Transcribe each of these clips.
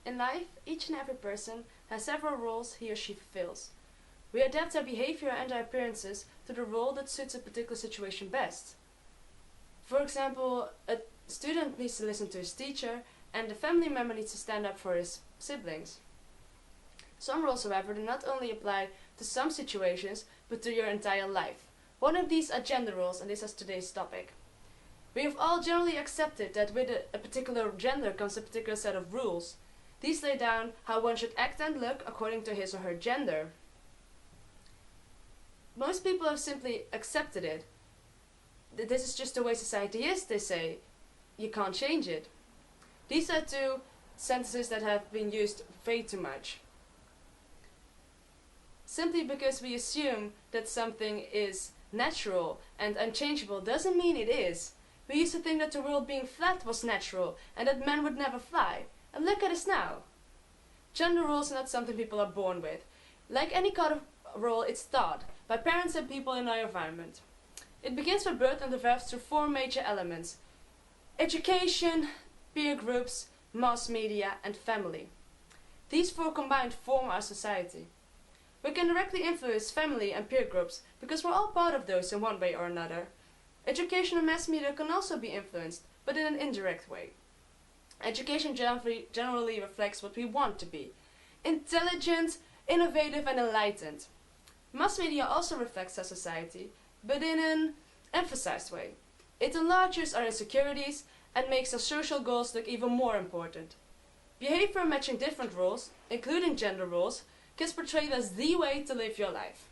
In life, each and every person has several roles he or she fulfills. We adapt our behavior and our appearances to the role that suits a particular situation best. For example, a student needs to listen to his teacher, and a family member needs to stand up for his siblings. Some roles, however, do not only apply to some situations, but to your entire life. One of these are gender roles, and this is today's topic. We have all generally accepted that with a particular gender comes a particular set of rules. These lay down how one should act and look according to his or her gender. Most people have simply accepted it. This is just the way society is, they say. You can't change it. These are two sentences that have been used way too much. Simply because we assume that something is natural and unchangeable doesn't mean it is. We used to think that the world being flat was natural and that men would never fly. And look at us now. Gender roles are not something people are born with. Like any kind of role, it's taught by parents and people in our environment. It begins with birth and develops through four major elements: education, peer groups, mass media, and family. These four combined form our society. We can directly influence family and peer groups because we're all part of those in one way or another. Education and mass media can also be influenced, but in an indirect way. Education generally reflects what we want to be: intelligent, innovative, and enlightened. Mass media also reflects our society, but in an emphasized way. It enlarges our insecurities and makes our social goals look even more important. Behavior matching different roles, including gender roles, gets portrayed as the way to live your life.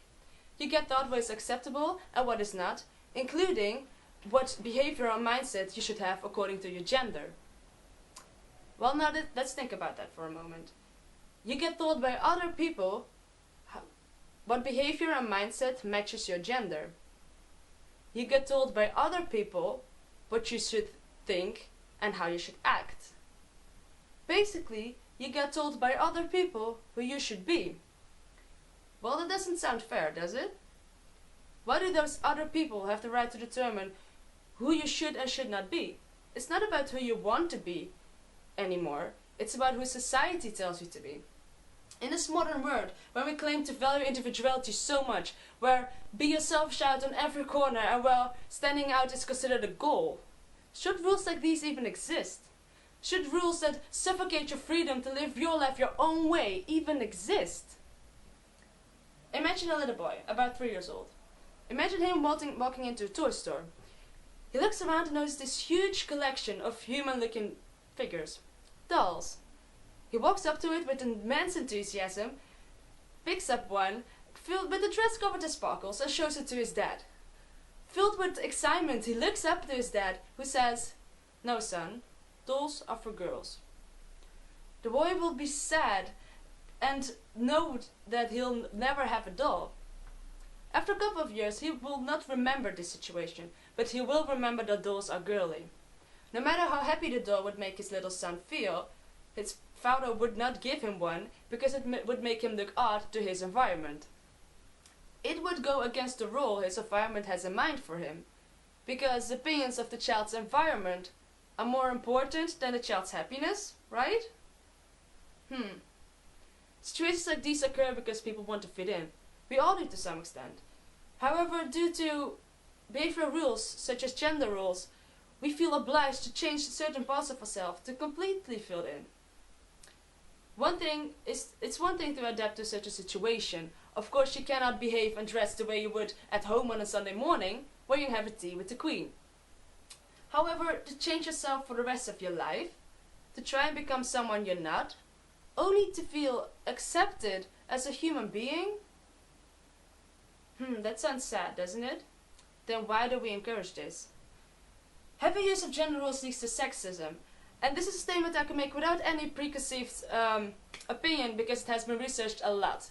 You get taught what is acceptable and what is not, including what behavior or mindset you should have according to your gender. Well, now let's think about that for a moment. You get told by other people what behavior and mindset matches your gender. You get told by other people what you should think and how you should act. Basically, you get told by other people who you should be. Well, that doesn't sound fair, does it? Why do those other people have the right to determine who you should and should not be? It's not about who you want to be anymore. It's about who society tells you to be. In this modern world, where we claim to value individuality so much, where be yourself shout on every corner and where standing out is considered a goal, should rules like these even exist? Should rules that suffocate your freedom to live your life your own way even exist? Imagine a little boy, about 3 years old. Imagine him walking into a toy store. He looks around and notices this huge collection of human-looking figures, dolls. He walks up to it with immense enthusiasm, picks up one, filled with a dress covered in sparkles, and shows it to his dad. Filled with excitement, he looks up to his dad, who says, "No, son, dolls are for girls." The boy will be sad and know that he'll never have a doll. After a couple of years, he will not remember this situation, but he will remember that dolls are girly. No matter how happy the doll would make his little son feel, his father would not give him one because it would make him look odd to his environment. It would go against the role his environment has in mind for him, because the opinions of the child's environment are more important than the child's happiness, right? Situations like these occur because people want to fit in. We all do to some extent. However, due to behavioral rules, such as gender roles, we feel obliged to change certain parts of ourselves to completely fit in. It's one thing to adapt to such a situation. Of course, you cannot behave and dress the way you would at home on a Sunday morning, where you have a tea with the Queen. However, to change yourself for the rest of your life, to try and become someone you're not, only to feel accepted as a human being? That sounds sad, doesn't it? Then why do we encourage this? Heavy use of gender roles leads to sexism. And this is a statement I can make without any preconceived opinion because it has been researched a lot.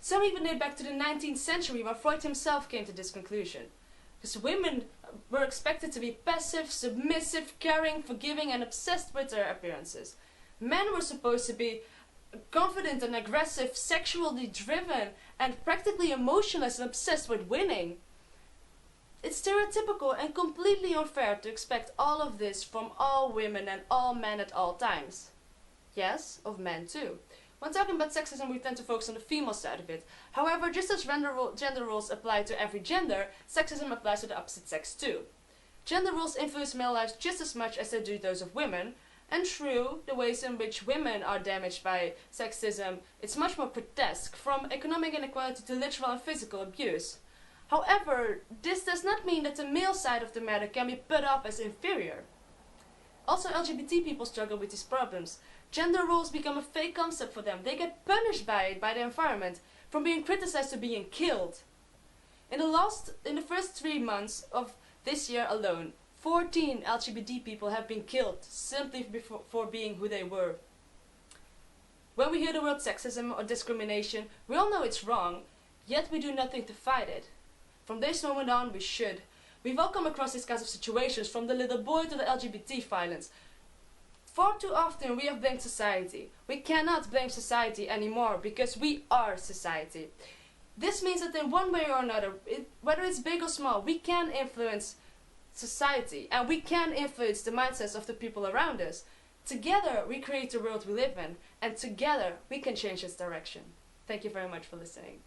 Some even date back to the 19th century where Freud himself came to this conclusion. Because women were expected to be passive, submissive, caring, forgiving, and obsessed with their appearances. Men were supposed to be confident and aggressive, sexually driven, and practically emotionless and obsessed with winning. It's stereotypical and completely unfair to expect all of this from all women and all men at all times. Yes, of men too. When talking about sexism, we tend to focus on the female side of it. However, just as gender roles apply to every gender, sexism applies to the opposite sex too. Gender roles influence male lives just as much as they do those of women, and true, the ways in which women are damaged by sexism, it's much more grotesque, from economic inequality to literal and physical abuse. However, this does not mean that the male side of the matter can be put off as inferior. Also, LGBT people struggle with these problems. Gender roles become a fake concept for them. They get punished by it, by the environment, from being criticized to being killed. In the first 3 months of this year alone, 14 LGBT people have been killed simply for being who they were. When we hear the word sexism or discrimination, we all know it's wrong, yet we do nothing to fight it. From this moment on, we should. We've all come across these kinds of situations, from the little boy to the LGBT violence. Far too often we have blamed society. We cannot blame society anymore because we are society. This means that in one way or another, whether it's big or small, we can influence society and we can influence the mindsets of the people around us. Together we create the world we live in, and together we can change its direction. Thank you very much for listening.